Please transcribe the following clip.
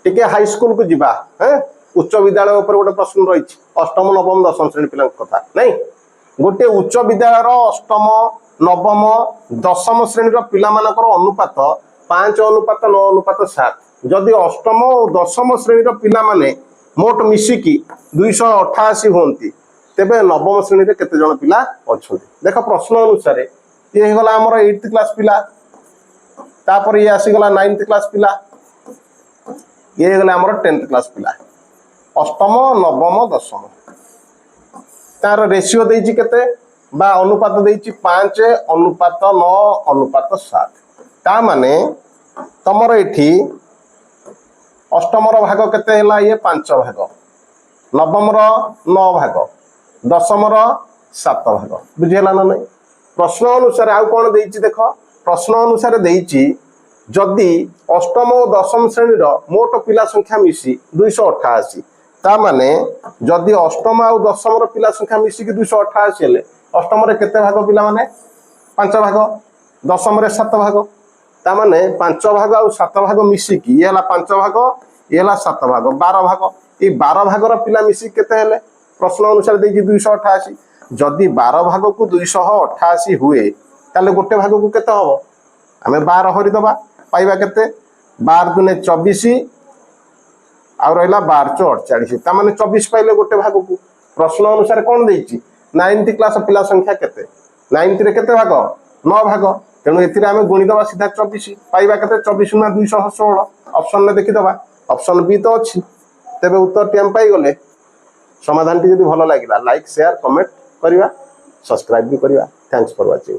टिके high school को जीवा हैं उच्च विद्यालय ऊपर गोटे प्रश्न रही अष्टम नवम दशम श्रेणी पिला कथा नहीं गोटे उच्च विद्यालय अष्टम नवम दशम श्रेणी पिला मानकर अनुपात 5:9:7 जदि अष्टम और दशम श्रेणी पिला माने मोट मिसिकी 288 होती तेबे नवम श्रेणी रे केते जन पिला अछंती देख प्रश्न अनुसार ये गला हमर 8th क्लास पिला तापर ये आसी गला 9th क्लास पिला ये गला हमर 10th क्लास पिला अष्टम नवम दशम तार रेशियो देछि केते बा अनुपात देछि 5:9:7 ता माने तमर एठी अष्टम भाग केते हला ये 5 भाग नवम 9 भाग दशम 7 भाग बुझेला ना नहीं प्रश्न अनुसार आउ कोन देछि देख प्रश्न अनुसार देछि जदि अष्टम और दशम श्रेणी मोट पिला संख्या मिसी 288 ता माने जदि अष्टम और दशम पिला संख्या मिसी 288 हेले अष्टम रे केते भाग पिला माने 5 भाग दशम रे 7 भाग ता माने 5 भाग और 7 भाग मिसी की ये हला 5 भाग ये हला 7 भाग 12 भाग ये 12 भाग रो पिला मिसी केते हेले प्रश्न अनुसार देछि 288 जदि 12 भाग को 288 हुए ताले गोटे भाग को केते हबो हमें 12 हरि दबा पाइबा केते 12 दुने 24 आ रहिला 12 48 ता माने 24 पाइले गोटे भाग को प्रश्न अनुसार कोन देछि 9th क्लास पिला संख्या केते 9th रे केते भाग 9 भाग तेणु एथिरे हमें गुणी दबा सीधा 24 पाइबा केते 24 ना 216 ऑप्शन में देखि दबा ऑप्शन बी तो अछि तेबे उत्तर टेम पाई गले समाधान टी यदि भलो लागिला लाइक शेयर कमेंट करिवा सब्सक्राइब भी करिवा थैंक्स फॉर वाचिंग।